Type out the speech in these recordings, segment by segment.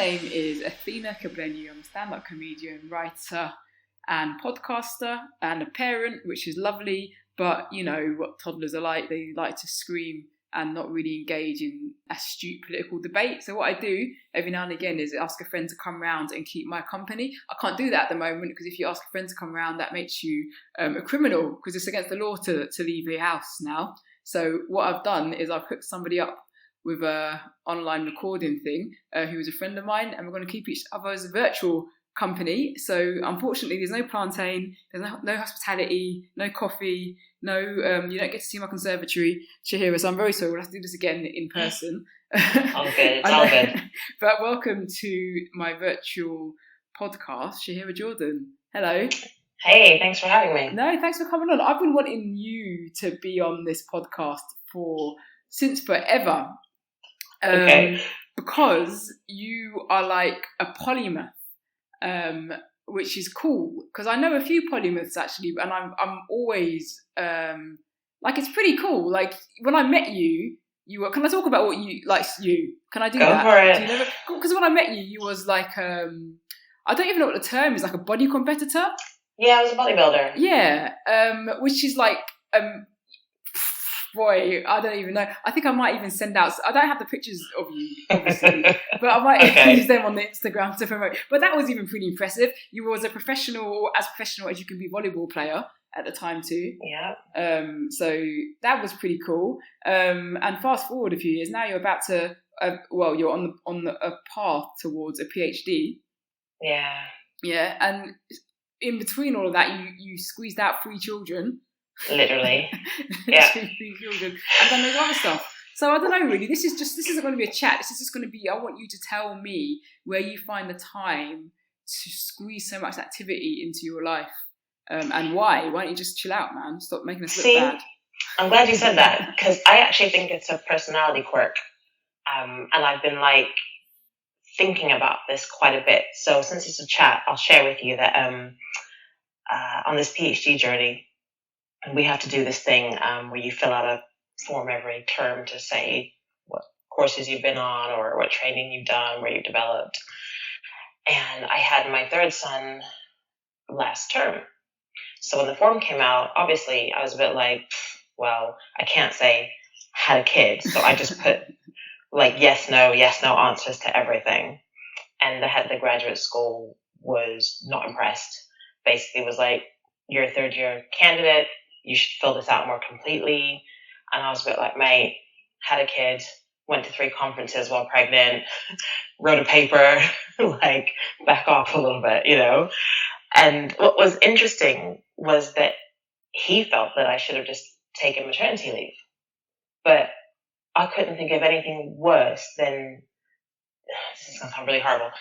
name is Athena Company. I'm a stand-up comedian, writer, and podcaster, and a parent, which is lovely. But you know what toddlers are like; they like to scream and not really engage in astute political debate. So what I do every now and again is ask a friend to come round and keep my company. I can't do that at the moment because if you ask a friend to come round, that makes you a criminal because it's against the law to leave your house now. So what I've done is I've hooked somebody up with a online recording thing who is a friend of mine, and we're going to keep each other's virtual company. So unfortunately there's no plantain, there's no hospitality, no coffee, no you don't get to see my conservatory, Shaherah, so I'm very sorry, we'll have to do this again in person. All good, it's all good. But welcome to my virtual podcast, Shaherah Jordan. Hello. Hey, thanks for having me. No, thanks for coming on. I've been wanting you to be on this podcast since forever. Okay. Because you are like a polymath. Which is cool because I know a few polymaths actually, and I'm always like it's pretty cool. Like when I met you, you were. Can I talk about what you like? Can I do Go that? for it. Because when I met you, you was like I don't even know what the term is. Like a body competitor. Yeah, I was a bodybuilder. Yeah, which is like boy, I don't even know. I think I might even send out. I don't have the pictures of you, obviously, but I might use them on the Instagram to promote. But that was even pretty impressive. You was a professional, as professional as you can be, volleyball player at the time too. Yeah. So that was pretty cool. And fast forward a few years, now you're about to. You're on a path towards a PhD. Yeah. Yeah, and in between all of that, you squeezed out 3 children. Literally. Yeah. 3 children, and then there's other stuff. So I don't know really. This isn't going to be a chat. This is just going to be. I want you to tell me where you find the time to squeeze so much activity into your life, and why. Why don't you just chill out, man? Stop making us look bad. I'm glad you said that because I actually think it's a personality quirk, and I've been like thinking about this quite a bit. So since it's a chat, I'll share with you that on this PhD journey. And we have to do this thing where you fill out a form every term to say what courses you've been on or what training you've done, where you've developed. And I had my 3rd son last term. So when the form came out, obviously I was a bit like, well, I can't say had a kid. So I just put like yes, no answers to everything. And the head of the graduate school was not impressed. Basically was like, you're a 3rd year candidate. You should fill this out more completely. And I was a bit like, mate, had a kid, went to 3 conferences while pregnant, wrote a paper, like back off a little bit, you know? And what was interesting was that he felt that I should have just taken maternity leave. But I couldn't think of anything worse than, this is going to sound really horrible,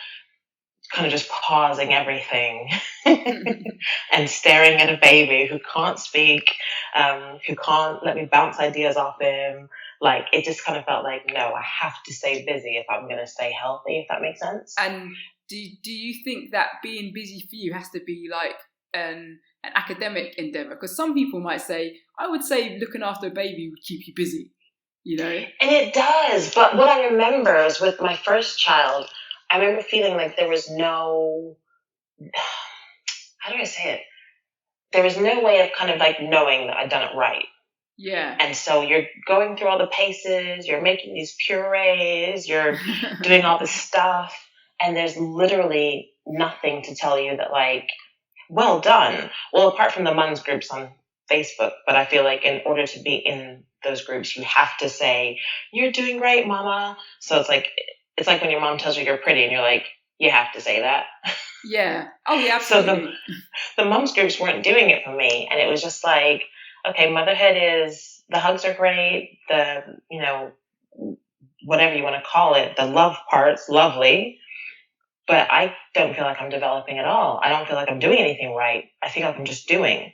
kind of just pausing everything and staring at a baby who can't speak, who can't let me bounce ideas off him. Like, it just kind of felt like, no, I have to stay busy if I'm going to stay healthy, if that makes sense. And do you think that being busy for you has to be like an academic endeavour? Because some people might say, I would say looking after a baby would keep you busy, you know? And it does. But what I remember is with my first child, I remember feeling like there was no, how do I say it? There was no way of kind of like knowing that I'd done it right. Yeah. And so you're going through all the paces, you're making these purees, you're doing all this stuff, and there's literally nothing to tell you that like, well done. Well, apart from the mums groups on Facebook, but I feel like in order to be in those groups, you have to say, you're doing great, mama. So it's like when your mom tells you you're pretty and you're like, you have to say that. Yeah. Oh, yeah, absolutely. So the mums groups weren't doing it for me. And it was just like, okay, motherhood is, the hugs are great. The, you know, whatever you want to call it, the love part's lovely. But I don't feel like I'm developing at all. I don't feel like I'm doing anything right. I feel like I'm just doing.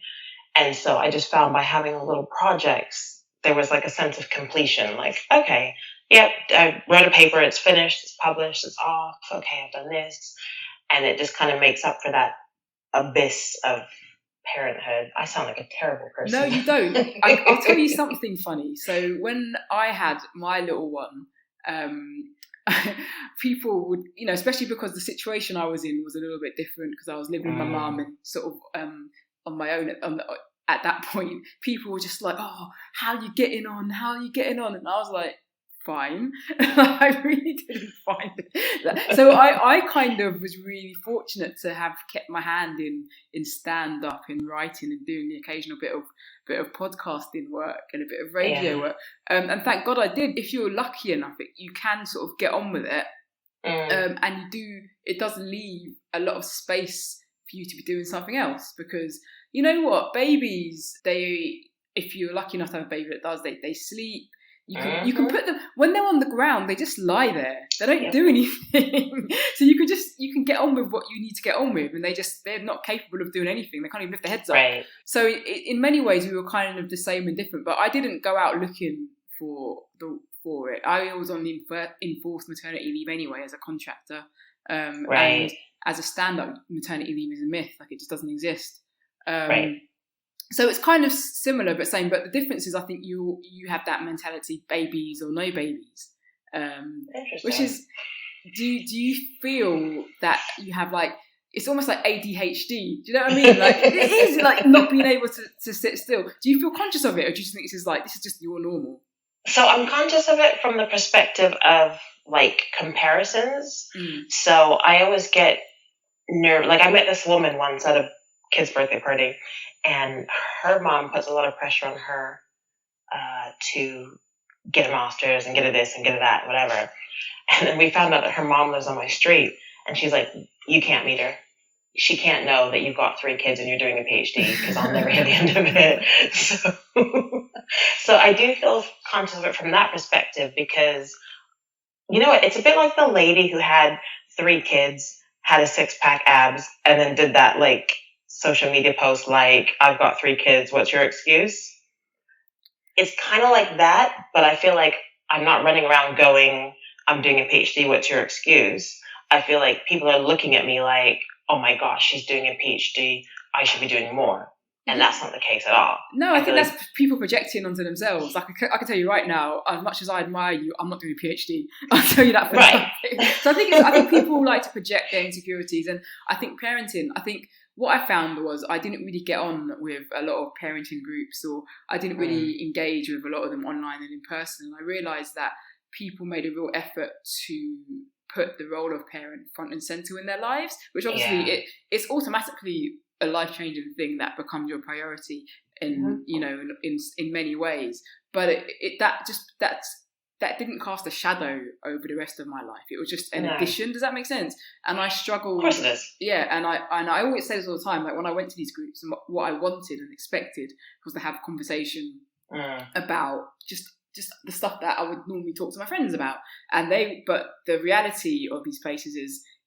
And so I just found by having little projects, there was like a sense of completion. Like, okay, yep, I wrote a paper, it's finished, it's published, it's off. Okay, I've done this. And it just kind of makes up for that abyss of parenthood. I sound like a terrible person. No, you don't. I'll tell you something funny. So when I had my little one, people would, especially because the situation I was in was a little bit different because I was living with my mum and sort of on my own at that point. People were just like, "Oh, how are you getting on? How are you getting on?" And I was like, fine. I really didn't find it. So I kind of was really fortunate to have kept my hand in stand up, in writing, and doing the occasional bit of podcasting work and a bit of radio work. And thank God I did. If you're lucky enough, you can sort of get on with it, and it does leave a lot of space for you to be doing something else, because you know what, babies, if you're lucky enough to have a baby that does, they sleep. You can put them, when they're on the ground, they just lie there. They don't do anything. So you can get on with what you need to get on with, and they're not capable of doing anything. They can't even lift their heads up. Right. So in many ways we were kind of the same and different, but I didn't go out looking for it. I was on enforced maternity leave anyway as a contractor. And as a stand-up, maternity leave is a myth. Like, it just doesn't exist. So it's kind of similar but same, but the difference is I think you have that mentality, babies or no babies. Which is, do you feel that you have, like, it's almost like ADHD, do you know what I mean? Like, it is like not being able to sit still. Do you feel conscious of it, or do you just think this is just your normal? So I'm conscious of it from the perspective of, like, comparisons. So I always get nervous. Like, I met this woman once at a kid's birthday party, and her mom puts a lot of pressure on her to get a master's and get a this and get a that, whatever. And then we found out that her mom lives on my street, and she's like, you can't meet her. She can't know that you've got 3 kids and you're doing a PhD, because I'll never hear the end of it. So I do feel conscious of it from that perspective, because, you know what, it's a bit like the lady who had 3 kids, had a 6-pack abs, and then did that, like, social media post like, I've got 3 kids, what's your excuse? It's kind of like that, but I feel like I'm not running around going, I'm doing a PhD, what's your excuse? I feel like people are looking at me like, oh my gosh, she's doing a PhD, I should be doing more. And that's not the case at all. No, I think that's people projecting onto themselves. Like, I can tell you right now, as much as I admire you, I'm not doing a PhD. I'll tell you that for something. So I think people like to project their insecurities, and I think parenting, what I found was I didn't really get on with a lot of parenting groups, or I didn't really engage with a lot of them online and in person. And I realised that people made a real effort to put the role of parent front and centre in their lives, which obviously it's automatically a life-changing thing that becomes your priority in in many ways. But that didn't cast a shadow over the rest of my life. It was just an addition. Does that make sense? And I struggled. Of course it does. Yeah, and I always say this all the time. Like, when I went to these groups, and what I wanted and expected was to have a conversation about just the stuff that I would normally talk to my friends about. But the reality of these places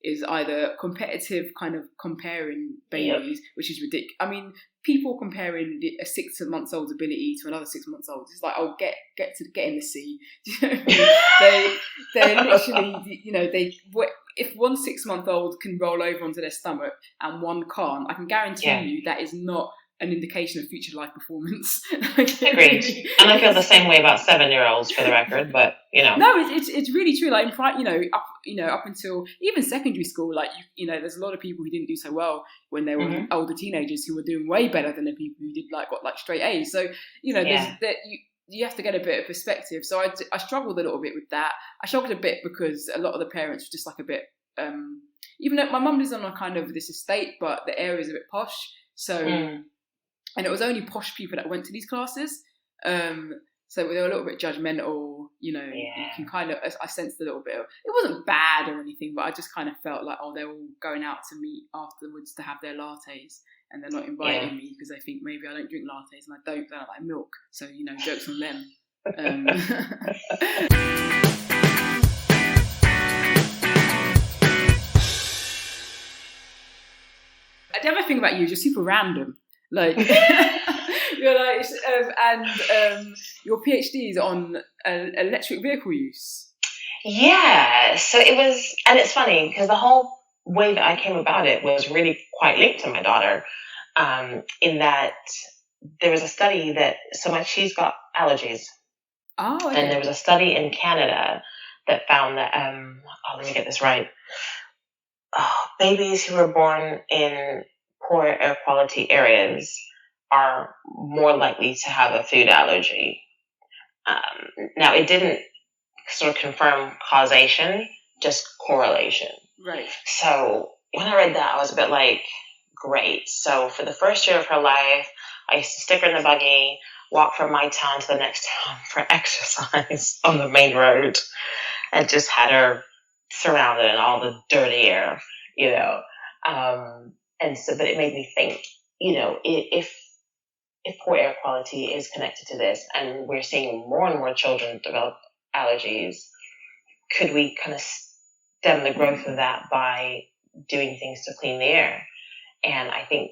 is either competitive, kind of comparing babies, which is ridiculous. I mean, people comparing a 6-month-old's ability to another 6-month-old. It's like, oh, get in the sea. Do you know what I mean? They're literally, if one 6-month-old can roll over onto their stomach and one can't, I can guarantee you that is not an indication of future life performance. Agreed. And I feel the same way about 7-year-olds, for the record, but No, it's really true. Like, up until even secondary school, like, there's a lot of people who didn't do so well when they were older teenagers who were doing way better than the people who got straight A's. So, you have to get a bit of perspective. So I struggled a little bit with that. I struggled a bit because a lot of the parents were just like a bit, even though my mum lives on a kind of this estate, but the area is a bit posh. So, and it was only posh people that went to these classes. So they were a little bit judgmental, You can kind of, I sensed a little bit of, it wasn't bad or anything, but I just kind of felt like, they're all going out to meet afterwards to have their lattes, and they're not inviting me because they think maybe I don't drink lattes, and I don't like milk. So, jokes on them. The other thing about you is you're super random. Like, you're like, and your PhD is on electric vehicle use. Yeah, so it was, and it's funny because the whole way that I came about it was really quite linked to my daughter, in that there was a study that, she's got allergies. Oh, okay. And there was a study in Canada that found that, let me get this right. Babies who were born in poor air quality areas are more likely to have a food allergy. Now, it didn't sort of confirm causation, just correlation. Right. So when I read that, I was a bit like, great. So for the first year of her life, I used to stick her in the buggy, walk from my town to the next town for exercise on the main road, and just had her surrounded in all the dirty air, you know. And so, but it made me think, you know, if poor air quality is connected to this, and we're seeing more and more children develop allergies, could we kind of stem the growth of that by doing things to clean the air? And I think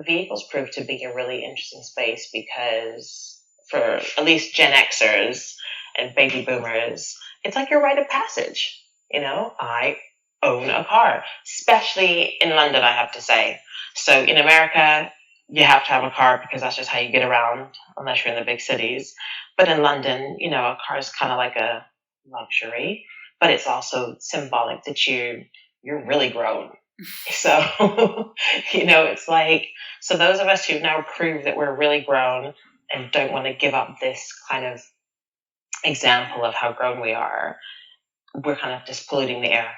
vehicles proved to be a really interesting space because for at least Gen Xers and baby boomers, it's like your rite of passage. You know, I own a car, especially in London, I have to say. So in America, you have to have a car because that's just how you get around, unless you're in the big cities. But in London, you know, a car is kind of like a luxury, but it's also symbolic that you're really grown. So, you know, it's like, so those of us who've now proved that we're really grown and don't want to give up this kind of example of how grown we are, we're kind of just polluting the air.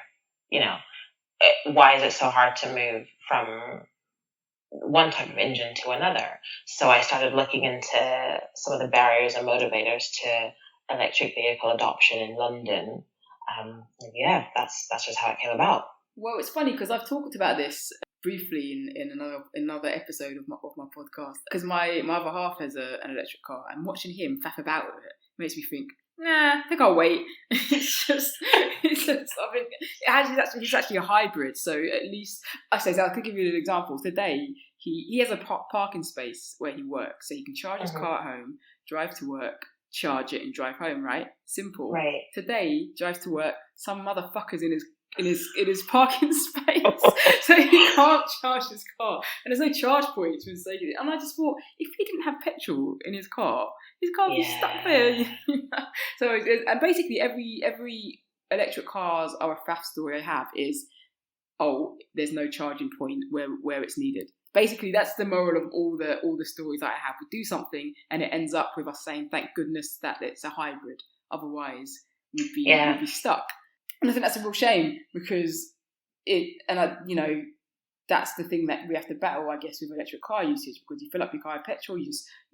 You know, why is it so hard to move from one type of engine to another? So I started looking into some of the barriers and motivators to electric vehicle adoption in London. Yeah, that's just how it came about. Well, it's funny because I've talked about this briefly in another episode of my podcast, because my other half has an electric car, and watching him faff about with it makes me think, nah, I think I'll wait. it's just I mean, he's actually a hybrid, so at least I could give you an example. Today he has a parking space where he works, so he can charge his car at home, drive to work, charge it, and drive home. Right, simple. Right. Today drives to work. Some motherfuckers in his parking space, so he can't charge his car, and there's no charge point to take it. And I just thought, if he didn't have petrol in his car would be stuck there. So, and basically every electric cars or a faff story I have is, there's no charging point where it's needed. Basically, that's the moral of all the stories that I have. We do something, and it ends up with us saying, "Thank goodness that it's a hybrid. Otherwise, we'd be stuck." And I think that's a real shame because that's the thing that we have to battle, I guess, with electric car usage, because you fill up your car with petrol, you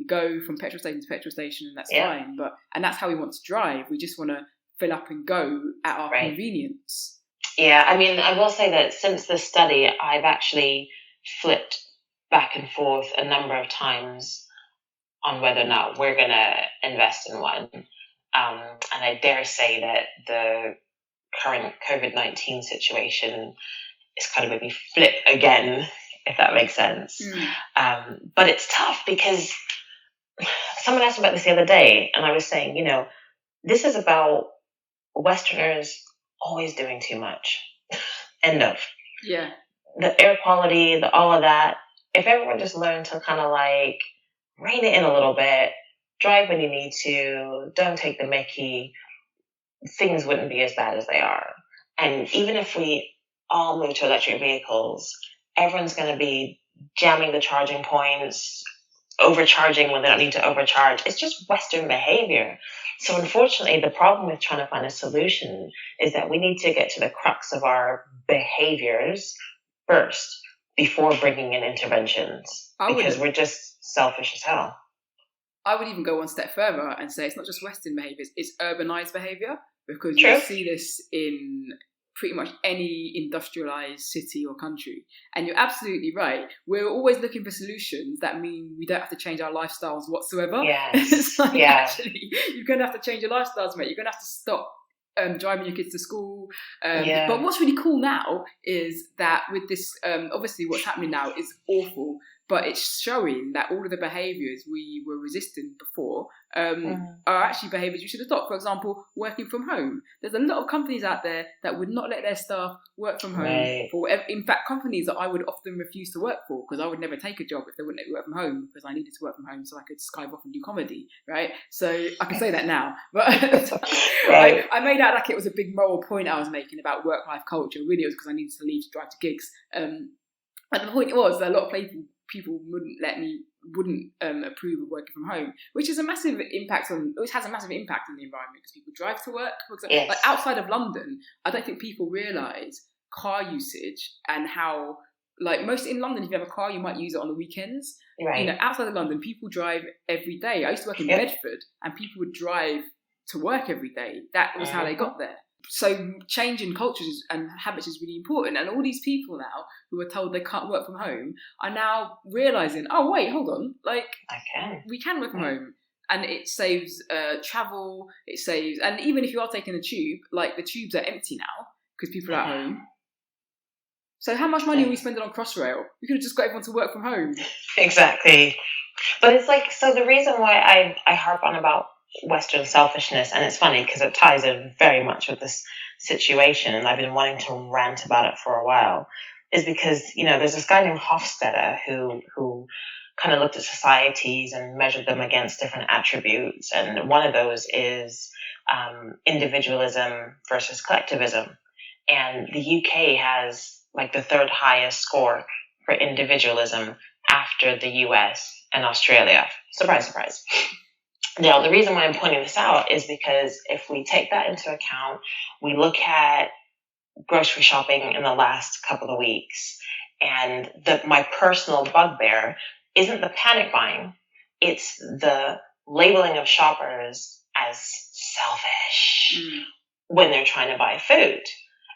go from petrol station to petrol station, and that's fine. And that's how we want to drive. We just want to fill up and go at our convenience. Yeah, I mean, I will say that since this study, I've actually flipped back and forth a number of times on whether or not we're going to invest in one. And I dare say that the current COVID-19 situation is kind of made me flip again, if that makes sense. But it's tough because someone asked about this the other day, and I was saying, you know, this is about Westerners always doing too much. End of. Yeah. The air quality, all of that. If everyone just learned to kind of like rein it in a little bit, drive when you need to, don't take the mickey, things wouldn't be as bad as they are. And even if we all move to electric vehicles, everyone's going to be jamming the charging points, overcharging when they don't need to overcharge. It's just Western behavior. So unfortunately, the problem with trying to find a solution is that we need to get to the crux of our behaviors first before bringing in interventions, because we're just selfish as hell. I would even go one step further and say it's not just Western behaviours, it's urbanised behaviour, because True. You see this in pretty much any industrialised city or country. And you're absolutely right. We're always looking for solutions that mean we don't have to change our lifestyles whatsoever. Yes. It's like, actually, you're going to have to change your lifestyles, mate. You're going to have to stop driving your kids to school. But what's really cool now is that with this, obviously what's happening now is awful, but it's showing that all of the behaviours we were resisting before are actually behaviours you should adopt. For example, working from home. There's a lot of companies out there that would not let their staff work from home. Right. In fact, companies that I would often refuse to work for, because I would never take a job if they wouldn't let me work from home, because I needed to work from home so I could Skype off and do comedy, right? So I can say that now. But Right. I made out like it was a big moral point I was making about work-life culture. Really, it was because I needed to leave to drive to gigs. And the point was that a lot of people wouldn't approve of working from home, which has a massive impact on the environment, because people drive to work. For example, Yes. like outside of London, I don't think people realise car usage and how, like, most in London, if you have a car, you might use it on the weekends. Right. You know, outside of London, people drive every day. I used to work in Yep. Bedford, and people would drive to work every day. That was how they got there. So changing cultures and habits is really important. And all these people now who are told they can't work from home are now realising, oh, wait, hold on, like, we can work from home. And it saves travel, and even if you are taking a tube, like, the tubes are empty now because people are at home. So how much money are we spending on Crossrail? We could have just got everyone to work from home. Exactly. But it's like, so the reason why I harp on about Western selfishness, and it's funny because it ties in very much with this situation, and I've been wanting to rant about it for a while, is because, you know, there's this guy named Hofstadter who kind of looked at societies and measured them against different attributes, and one of those is individualism versus collectivism. And the UK has like the third highest score for individualism after the US and Australia. Surprise, surprise. Now, the reason why I'm pointing this out is because if we take that into account, we look at grocery shopping in the last couple of weeks, and my personal bugbear isn't the panic buying, it's the labeling of shoppers as selfish when they're trying to buy food.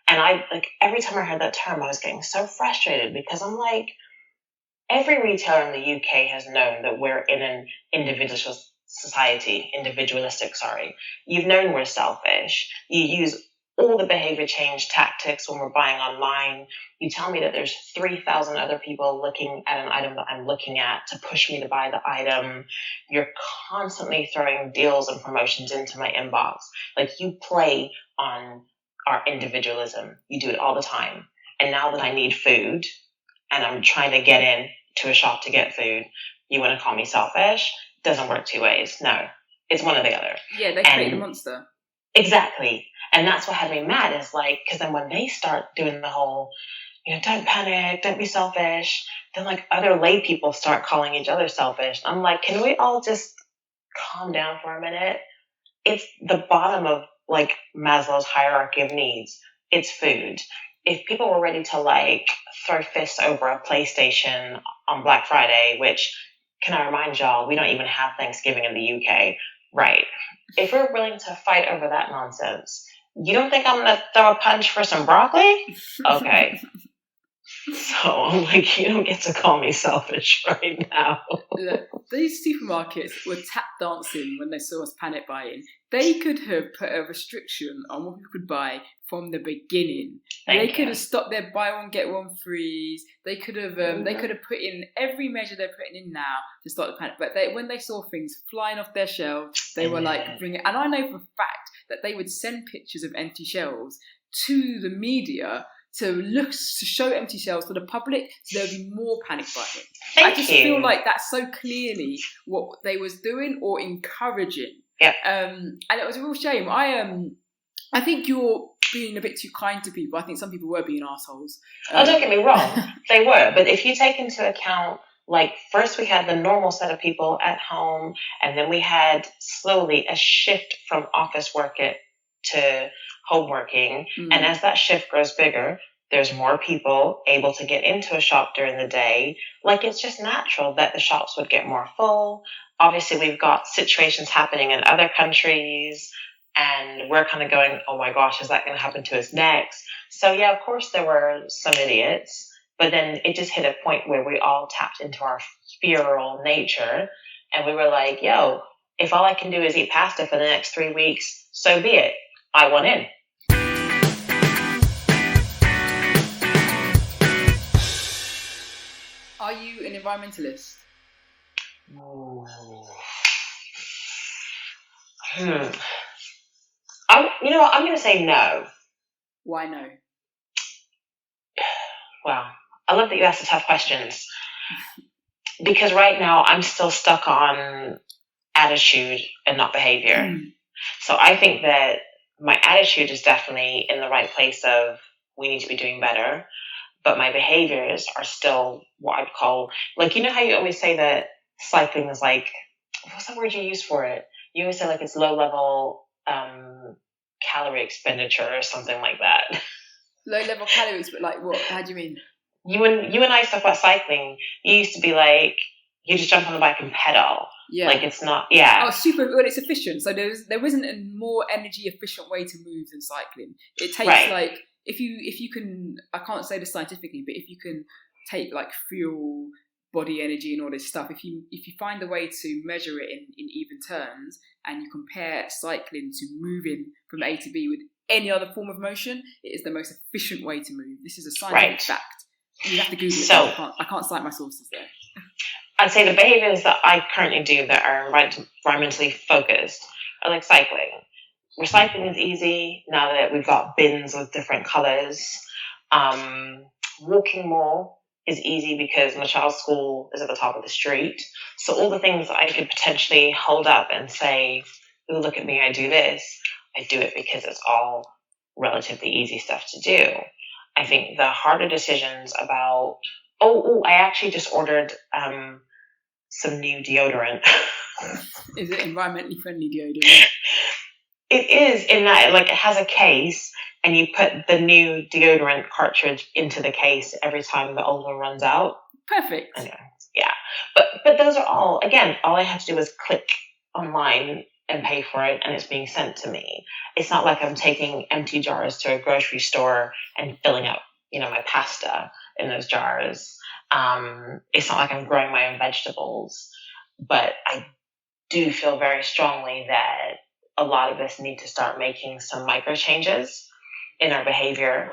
And I, like, every time I heard that term, I was getting so frustrated, because I'm like, every retailer in the UK has known that we're in an individualistic society. You've known we're selfish. You use all the behavior change tactics when we're buying online. You tell me that there's 3,000 other people looking at an item that I'm looking at to push me to buy the item. You're constantly throwing deals and promotions into my inbox. Like, you play on our individualism. You do it all the time. And now that I need food and I'm trying to get in to a shop to get food, you want to call me selfish? Doesn't work two ways. No, it's one or the other. Yeah, they create the monster. Exactly. And that's what had me mad, is like, because then when they start doing the whole, you know, don't panic, don't be selfish, then like other lay people start calling each other selfish. I'm like, can we all just calm down for a minute? It's the bottom of like Maslow's hierarchy of needs. It's food. If people were ready to like throw fists over a PlayStation on Black Friday, which, can I remind y'all, we don't even have Thanksgiving in the UK, right? If we're willing to fight over that nonsense, you don't think I'm going to throw a punch for some broccoli? Okay. So I'm like, you don't get to call me selfish right now. Look, these supermarkets were tap dancing when they saw us panic buying. They could have put a restriction on what people could buy from the beginning. They could have stopped their buy one get one frees. They could have put in every measure they're putting in now to stop the panic. But when they saw things flying off their shelves, they were like, bring it. And I know for a fact that they would send pictures of empty shelves to the media to show empty shelves to the public, so there would be more panic buying. I just feel like that's so clearly what they was doing or encouraging. Yeah. And it was a real shame. I think you're being a bit too kind to people. I think some people were being assholes. Oh, don't get me wrong, they were. But if you take into account, like, first we had the normal set of people at home, and then we had slowly a shift from office work to home working. And as that shift grows bigger, there's more people able to get into a shop during the day. Like, it's just natural that the shops would get more full. Obviously, we've got situations happening in other countries, and we're kind of going, oh my gosh, is that going to happen to us next? So yeah, of course there were some idiots, but then it just hit a point where we all tapped into our feral nature, and we were like, yo, if all I can do is eat pasta for the next 3 weeks, so be it. I want in. Are you an environmentalist? Ooh. I'm going to say no. Why no? Well, I love that you asked the tough questions. Because right now I'm still stuck on attitude and not behavior. So I think that my attitude is definitely in the right place of we need to be doing better. But my behaviors are still what I'd call, like, you know how you always say that cycling is like, what's the word you use for it? You always say like it's low level calorie expenditure or something like that. Low level calories, but like what? How do you mean? You and I talk about cycling. You used to be like, you just jump on the bike and pedal. Yeah. Like it's not, yeah. Oh, super, well, it's efficient. So there isn't a more energy efficient way to move than cycling. It takes like, if you can, I can't say this scientifically, but if you can take like fuel, body energy and all this stuff, if you find a way to measure it in even terms and you compare cycling to moving from A to B with any other form of motion, it is the most efficient way to move. This is a scientific fact. You have to Google it. I can't cite my sources there. I'd say the behaviors that I currently do that are environmentally focused are like cycling. Recycling is easy now that we've got bins with different colors. Walking more is easy because my child's school is at the top of the street. So all the things that I could potentially hold up and say, "Ooh, look at me, I do this," I do it because it's all relatively easy stuff to do. I think the harder decisions about, I actually just ordered some new deodorant. Is it environmentally friendly deodorant? It is, in that like it has a case and you put the new deodorant cartridge into the case every time the old one runs out. Perfect. Anyway, yeah. But those are all I have to do is click online and pay for it and it's being sent to me. It's not like I'm taking empty jars to a grocery store and filling up, my pasta in those jars. It's not like I'm growing my own vegetables, but I do feel very strongly that a lot of us need to start making some micro changes in our behavior.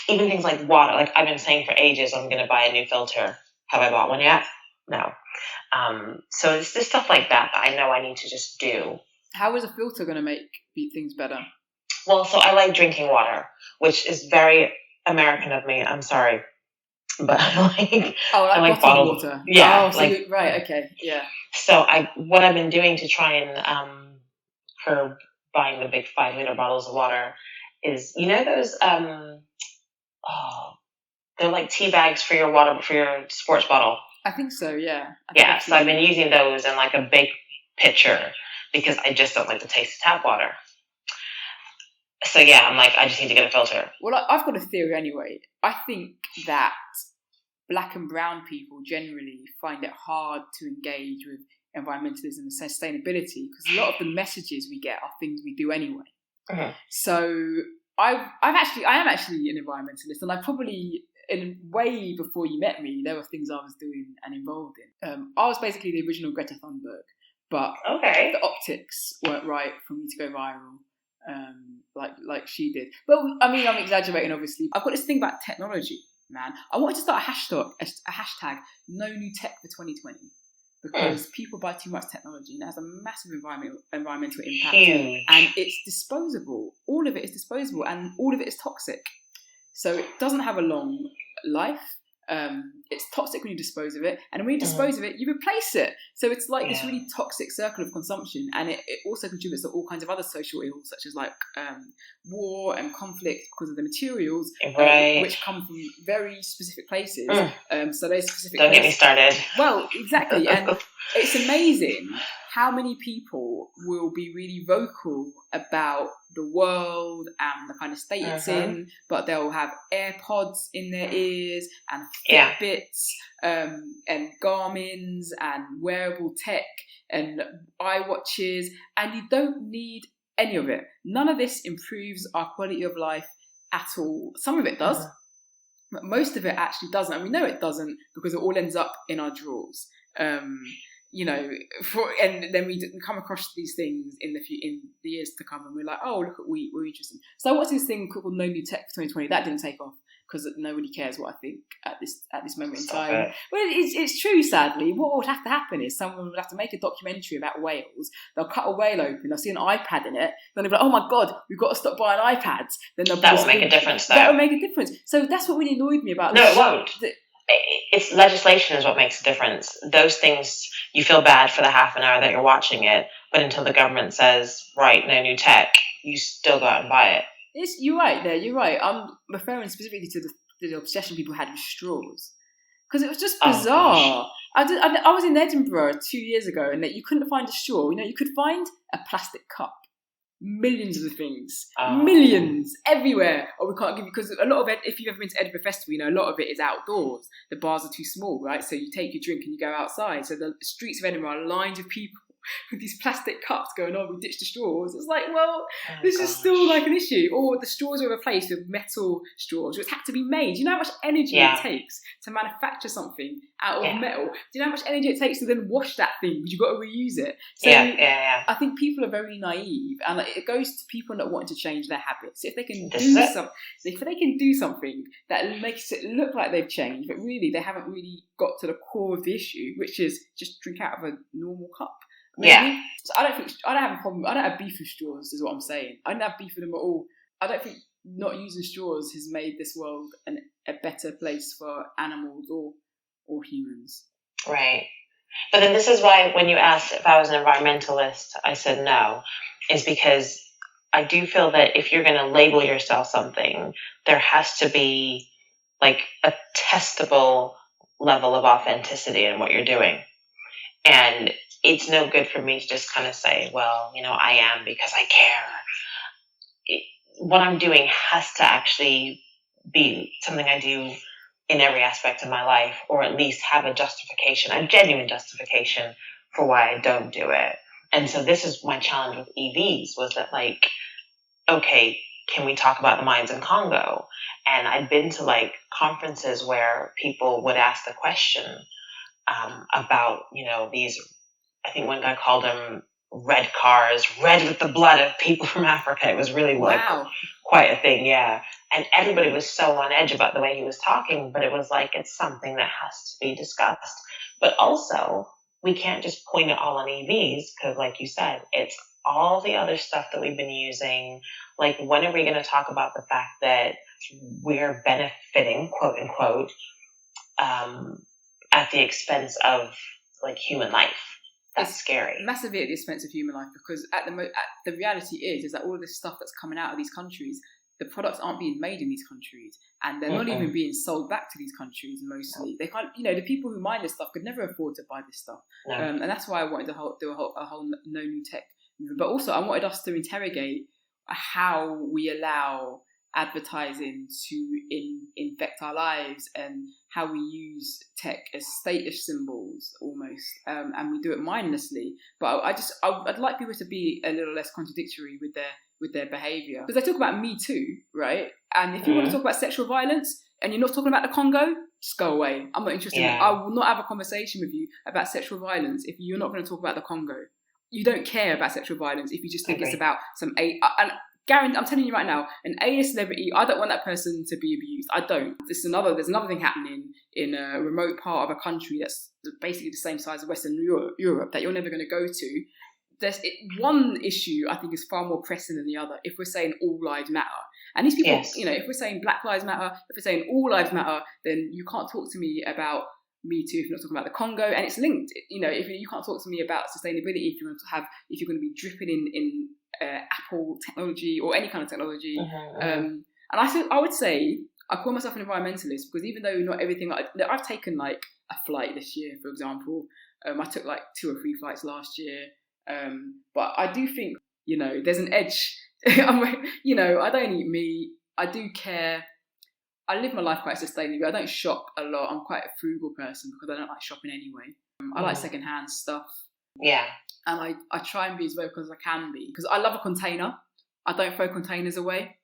Even things like water. Like I've been saying for ages, I'm going to buy a new filter. Have I bought one yet? No. So it's just stuff like that I know I need to just do. How is a filter going to make things better? Well, so I like drinking water, which is very American of me. I'm sorry. But I like bottled water. Yeah. Right. Okay. Yeah. So what I've been doing to try and curb buying the big 5-liter bottles of water is, those they're like tea bags for your water, for your sports bottle. I think so. Yeah. So I've been using those in like a big pitcher because I just don't like the taste of tap water. So yeah, I'm like, I just need to get a filter. Well, I've got a theory anyway. I think that Black and brown people generally find it hard to engage with environmentalism and sustainability because a lot of the messages we get are things we do anyway. Mm-hmm. So I am actually an environmentalist, and I probably, in way before you met me, there were things I was doing and involved in. I was basically the original Greta Thunberg, but the optics weren't right for me to go viral. Like she did. But I mean, I'm exaggerating, obviously. I've got this thing about technology, man. I wanted to start a hashtag no new tech for 2020 because people buy too much technology and it has a massive environmental impact. Huge. And it's disposable. All of it is disposable and all of it is toxic. So it doesn't have a long life. It's toxic when you dispose of it, and when you dispose of it, you replace it. So it's like this really toxic circle of consumption, and it also contributes to all kinds of other social ills, such as like war and conflict because of the materials, which come from very specific places. So those specific. Don't get me started. Well, exactly, and it's amazing how many people will be really vocal about the world and the kind of state it's in, but they'll have AirPods in their ears and Fitbits and Garmin's and wearable tech and iWatches, and you don't need any of it. None of this improves our quality of life at all. Some of it does, but most of it actually doesn't, and we know it doesn't because it all ends up in our drawers. And then we come across these things in the years to come, and we're like, oh, look, we're interested. So what's this thing called No New Tech for 2020? That didn't take off. because nobody cares what I think at this moment in Stop time. it. Well, it's true. Sadly, what would have to happen is someone would have to make a documentary about whales. They'll cut a whale open. They'll see an iPad in it. Then they'll be like, "Oh my god, we've got to stop buying iPads." Then that will make a difference, though. That will make a difference. So that's what really annoyed me about. No, it won't. It's legislation is what makes a difference. Those things, you feel bad for the half an hour that you're watching it, but until the government says, right, no new tech, you still go out and buy it. You're right there. You're right. I'm referring specifically to the obsession people had with straws, because it was just bizarre. I was in Edinburgh 2 years ago, and that you couldn't find a straw. You could find a plastic cup. Millions of the things, millions everywhere. We can't give you, because a lot of it. If you've ever been to Edinburgh Festival, a lot of it is outdoors. The bars are too small, right? So you take your drink and you go outside. So the streets of Edinburgh are lined with people with these plastic cups going, "Oh, we ditched the straws." It's like, well, this is still like an issue. Or the straws are replaced with metal straws, which had to be made. Do you know how much energy it takes to manufacture something out of metal? Do you know how much energy it takes to then wash that thing? Because you've got to reuse it. So I think people are very naive, and it goes to people not wanting to change their habits. If they can do something that makes it look like they've changed, but really they haven't really got to the core of the issue, which is just drink out of a normal cup. Maybe. Yeah. So I don't have a problem. I don't have beef with straws, is what I'm saying. I don't have beef with them at all. I don't think not using straws has made this world a better place for animals or humans. Right. But then this is why when you asked if I was an environmentalist, I said no, is because I do feel that if you're going to label yourself something, there has to be like a testable level of authenticity in what you're doing. And it's no good for me to just kind of say, well, I am because I care. What I'm doing has to actually be something I do in every aspect of my life, or at least have a genuine justification for why I don't do it. And so this is my challenge with EVs, was that okay, can we talk about the mines in Congo? And I'd been to conferences where people would ask the question about, these, I think one guy called them red cars, red with the blood of people from Africa. It was really quite a thing, yeah. And everybody was so on edge about the way he was talking, but it was it's something that has to be discussed. But also, we can't just point it all on EVs, because like you said, it's all the other stuff that we've been using. When are we going to talk about the fact that we're benefiting, quote unquote, at the expense of human life? That's scary. Massively at the expense of human life, because the reality is that all of this stuff that's coming out of these countries, the products aren't being made in these countries, and they're not even being sold back to these countries mostly. They can't, the people who mine this stuff could never afford to buy this stuff. No. And that's why I wanted to do a whole no new tech movement. But also I wanted us to interrogate how we allow advertising to infect our lives, and how we use tech as status symbols almost, and we do it mindlessly. But I'd like people to be a little less contradictory with their behaviour, because they talk about Me Too, right? And if you want to talk about sexual violence and you're not talking about the Congo, just go away. I'm not interested. I will not have a conversation with you about sexual violence if you're not going to talk about the Congo. You don't care about sexual violence if you just think it's about some and Garen, I'm telling you right now, an A-list celebrity, I don't want that person to be abused. I don't. There's another thing happening in a remote part of a country that's basically the same size as Western Europe that you're never going to go to. One issue I think is far more pressing than the other. If we're saying all lives matter, and these people, if we're saying Black Lives Matter, if we're saying all lives matter, then you can't talk to me about Me Too if you're not talking about the Congo, and it's linked. If you can't talk to me about sustainability if you're going to be dripping in Apple technology or any kind of technology. And I would say I call myself an environmentalist, because even though not everything I've taken a flight this year, for example. I took 2 or 3 flights last year. But I do think, there's an edge. I don't eat meat. I do care. I live my life quite sustainably. I don't shop a lot. I'm quite a frugal person because I don't like shopping anyway. I like secondhand stuff. Yeah. And I try and be as vocal as I can be, because I love a container. I don't throw containers away.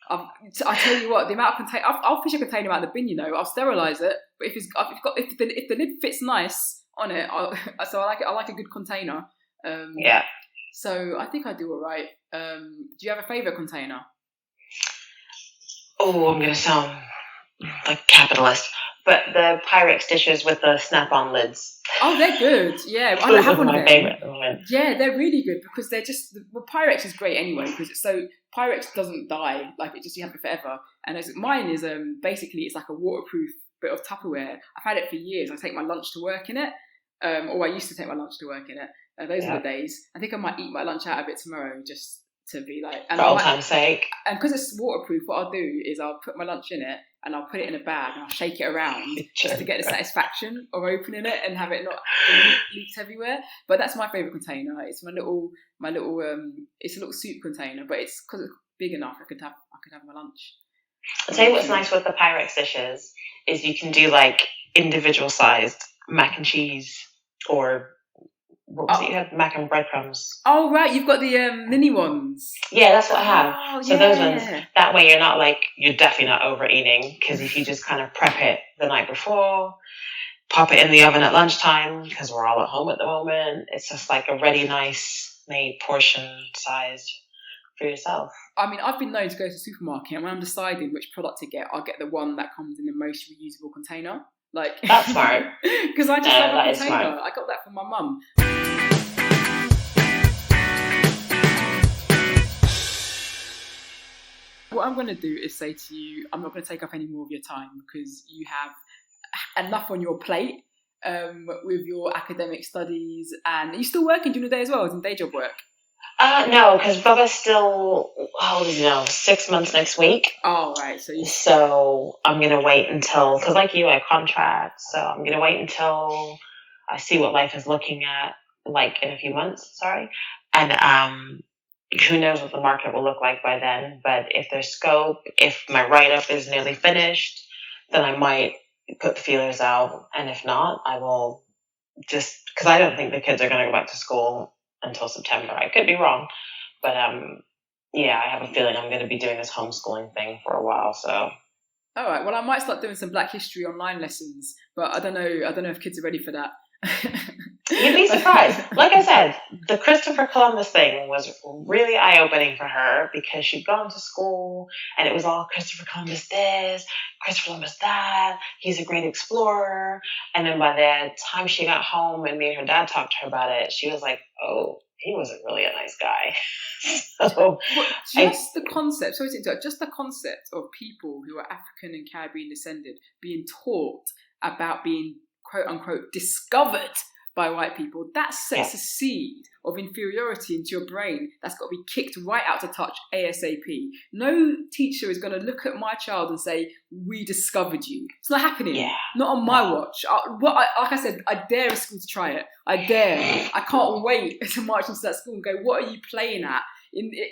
I tell you what, the amount of container, I'll fish a container out of the bin. I'll sterilise it. But if the lid fits nice on it, so I like it. I like a good container. So I think I do all right. Do you have a favourite container? Oh, I'm going to sound like capitalist, but the Pyrex dishes with the snap-on lids. Oh, they're good. Yeah, I Those have are one of my them. favorite at the moment. Yeah, they're really good because they're just. Well, Pyrex is great anyway because it's so Pyrex doesn't die, like it just, you have it forever. And mine is basically it's like a waterproof bit of Tupperware. I've had it for years. I take my lunch to work in it, or I used to take my lunch to work in it. Those are the days. I think I might eat my lunch out of it tomorrow just to be like, and For old time's sake. and because it's waterproof, what I'll do is I'll put my lunch in it and I'll put it in a bag and I'll shake it around just to get the satisfaction of opening it and have it not leaked everywhere. But that's my favourite container. It's my little it's a little soup container, but it's because it's big enough I could have my lunch. I'll tell you what's nice with the Pyrex dishes is you can do like individual sized mac and cheese, or what was it? You had mac and breadcrumbs. Oh right, you've got the mini ones. Yeah, that's what I have. Oh, so those ones, that way you're definitely not overeating, because if you just kind of prep it the night before, pop it in the oven at lunchtime, because we're all at home at the moment, it's just like a ready, nice made portion sized for yourself. I mean, I've been known to go to the supermarket, and when I'm deciding which product to get, I'll get the one that comes in the most reusable container. Like that's smart. Because I just love a container. I got that from my mum. What I'm going to do is say to you, I'm not going to take up any more of your time because you have enough on your plate with your academic studies, and are you still working during the day as well, as in day job work? No, because Bubba's still, how old is he now? 6 months next week. Oh, right. So I'm going to wait until, because like you, I contract, so I'm going to wait until I see what life is looking at, like in a few months, and who knows what the market will look like by then. But if there's scope, if my write-up is nearly finished, then I might put the feelers out, and if not, I will just, because I don't think the kids are going to go back to school until September. I could be wrong, but yeah, I have a feeling I'm going to be doing this homeschooling thing for a while. So, all right. Well, I might start doing some Black History online lessons, but I don't know if kids are ready for that. You'd be surprised. Like I said, the Christopher Columbus thing was really eye-opening for her, because she'd gone to school and it was all Christopher Columbus this, Christopher Columbus that, he's a great explorer. And then by the time she got home and me and her dad talked to her about it, she was like, oh, he wasn't really a nice guy. So just the concept of people who are African and Caribbean descended being taught about being quote unquote discovered by white people, that sets a seed of inferiority into your brain that's got to be kicked right out to touch ASAP. No teacher is going to look at my child and say, we discovered you. It's not happening. Not on my watch. Like I said, I dare a school to try it. I dare. I can't wait to march into that school and go, what are you playing at?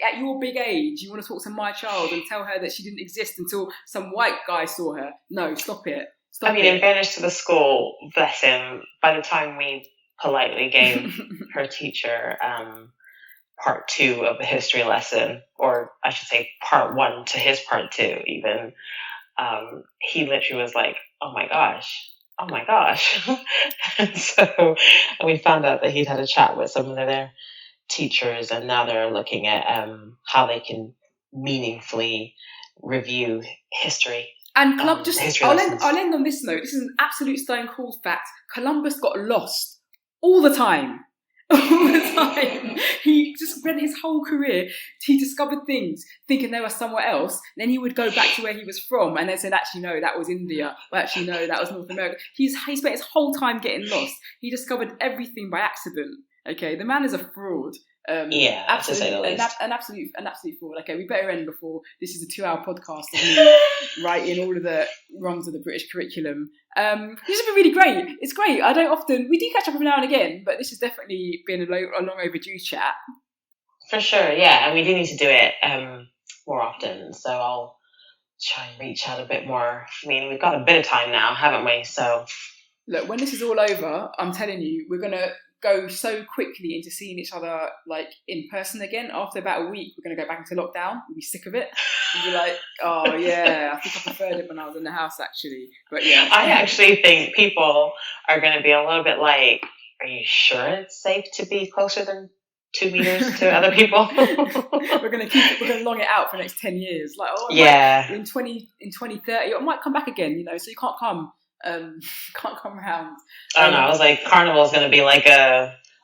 At your big age, you want to talk to my child and tell her that she didn't exist until some white guy saw her? No, stop it. In fairness to the school, bless him, by the time we politely gave her teacher part 2 of the history lesson, or I should say part 1 to his part 2 even, he literally was like, oh my gosh. And so we found out that he'd had a chat with some of their teachers, and now they're looking at how they can meaningfully review history. And I'll end on this note. This is an absolute stone cold fact. Columbus got lost all the time. All the time. He just spent his whole career, he discovered things, thinking they were somewhere else. Then he would go back to where he was from and then said, actually, no, that was India. Or actually, no, that was North America. He spent his whole time getting lost. He discovered everything by accident. Okay, the man is a fraud. Absolutely, an absolute fraud. Okay, we better end before this is a 2-hour podcast of me writing all of the wrongs of the British curriculum. This has been really great. It's great. We do catch up every now and again, but this has definitely been a long overdue chat. For sure, yeah, and we do need to do it more often. So I'll try and reach out a bit more. I mean, we've got a bit of time now, haven't we? So look, when this is all over, I'm telling you, we're gonna go so quickly into seeing each other like in person again. After about a week, we're going to go back into lockdown. We'll be sick of it. We'll be like, oh yeah, I think I preferred it when I was in the house actually. But yeah, I actually think people are going to be a little bit like, are you sure it's safe to be closer than 2 meters to other people. we're gonna long it out for the next 10 years. Like, in 2030, it might come back again, you know, so you can't come around. I don't know, I was like, Carnival is gonna be like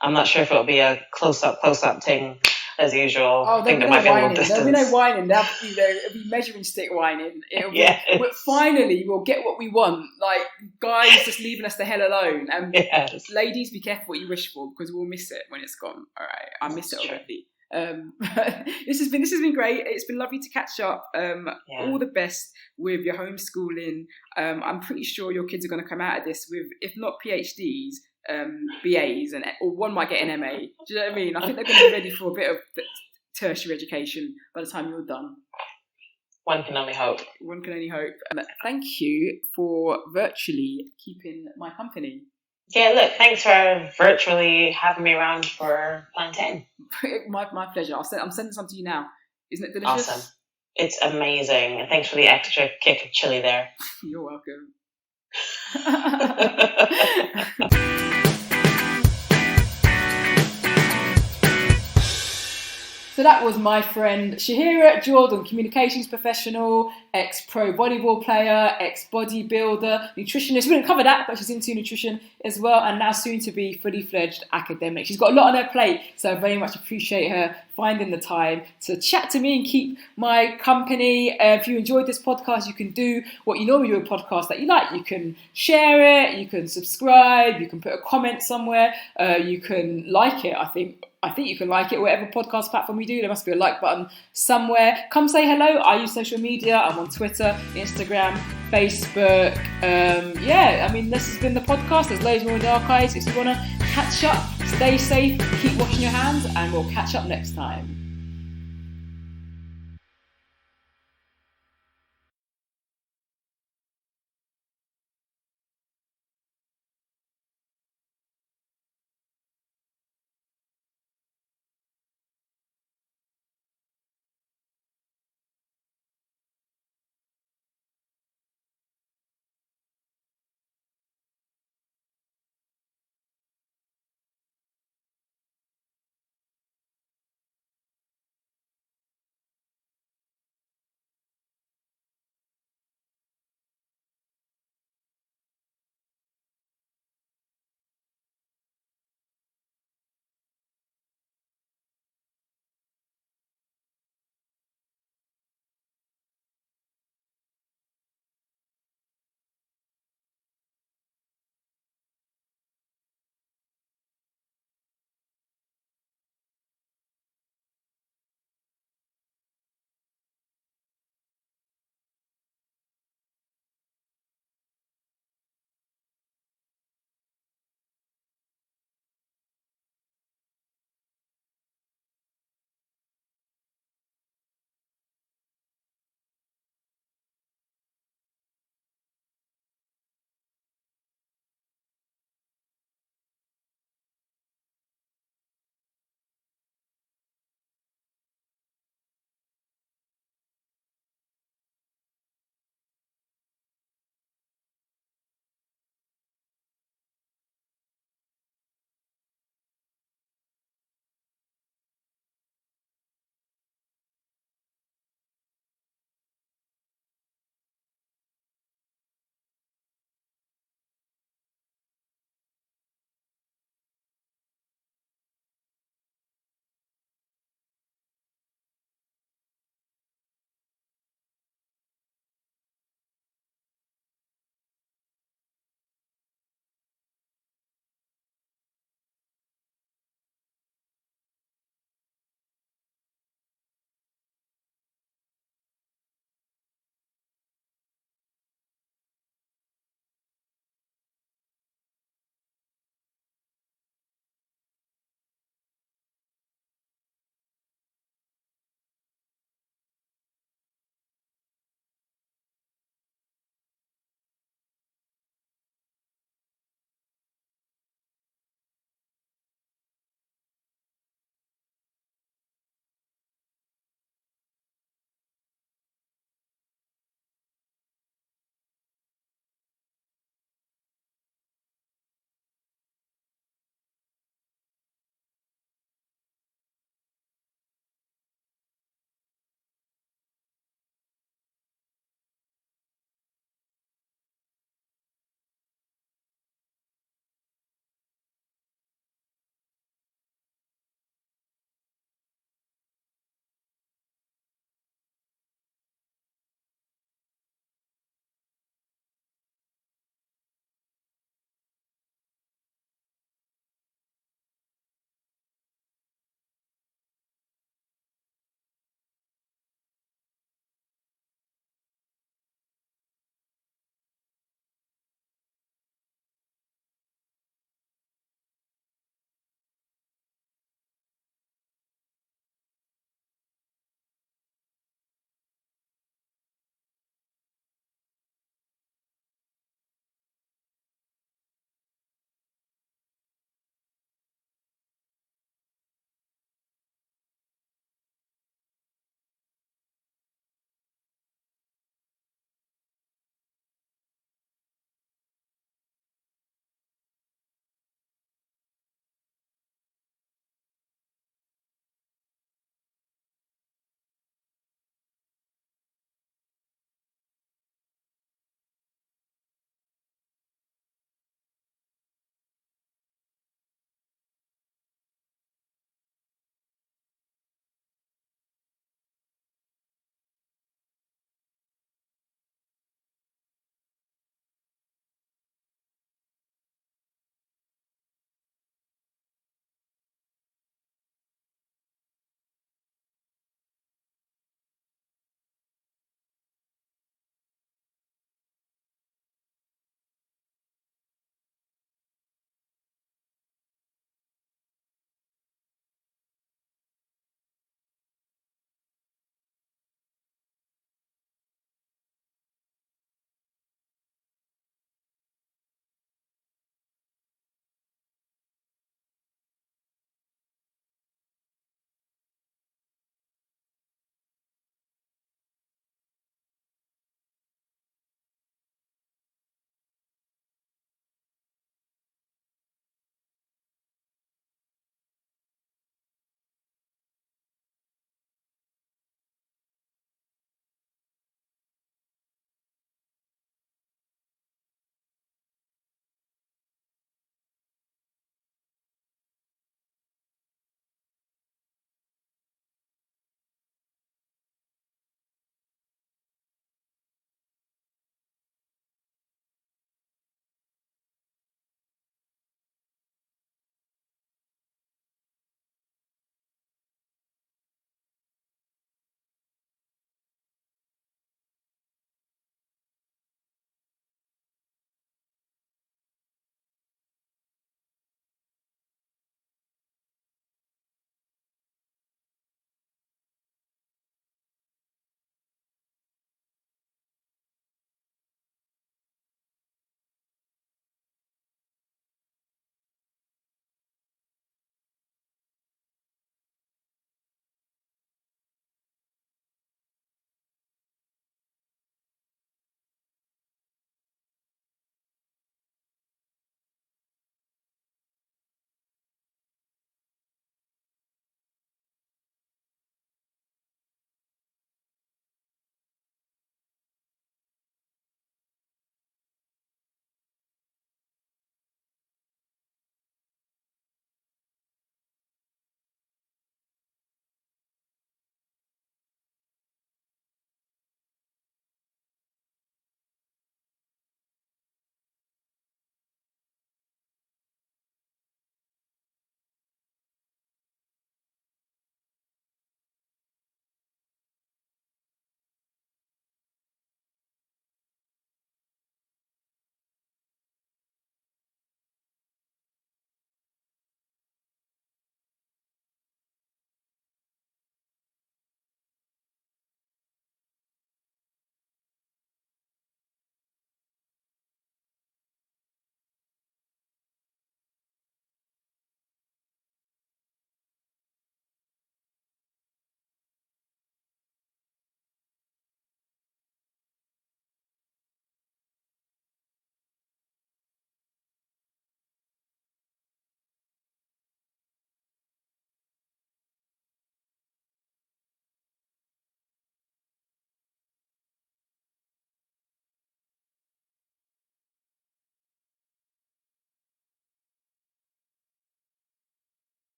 I'm not sure if it'll be a close-up thing as usual. Oh, I think there might be a little distance. There'll be no whining. It'll be measuring stick whining. Finally, we'll get what we want. Like, guys just leaving us the hell alone. And ladies, be careful what you wish for, because we'll miss it when it's gone. All right, I miss it already. This has been great. It's been lovely to catch up. All the best with your homeschooling. I'm pretty sure your kids are going to come out of this with, if not PhDs, BAs, or one might get an MA. Do you know what I mean? I think they're going to be ready for a bit of tertiary education by the time you're done. One can only hope. Thank you for virtually keeping my company. Yeah, look, thanks for virtually having me around for plantain. My pleasure. I'm sending some to you now. Isn't it delicious? Awesome. It's amazing. Thanks for the extra kick of chili there. You're welcome. So that was my friend Shaherah Jordan, communications professional, ex-pro volleyball player, ex-bodybuilder, nutritionist. We didn't cover that, but she's into nutrition as well, and now soon to be fully fledged academic. She's got a lot on her plate, so I very much appreciate her finding the time to chat to me and keep my company. If you enjoyed this podcast, you can do what you normally do with a podcast that you like. You can share it, you can subscribe, you can put a comment somewhere, you can like it. I think you can like it, whatever podcast platform you do. There must be a like button somewhere. Come say hello. I use social media. I'm on Twitter, Instagram, Facebook. This has been the podcast. There's loads more in the archives. If you want to catch up, stay safe, keep washing your hands, and we'll catch up next time.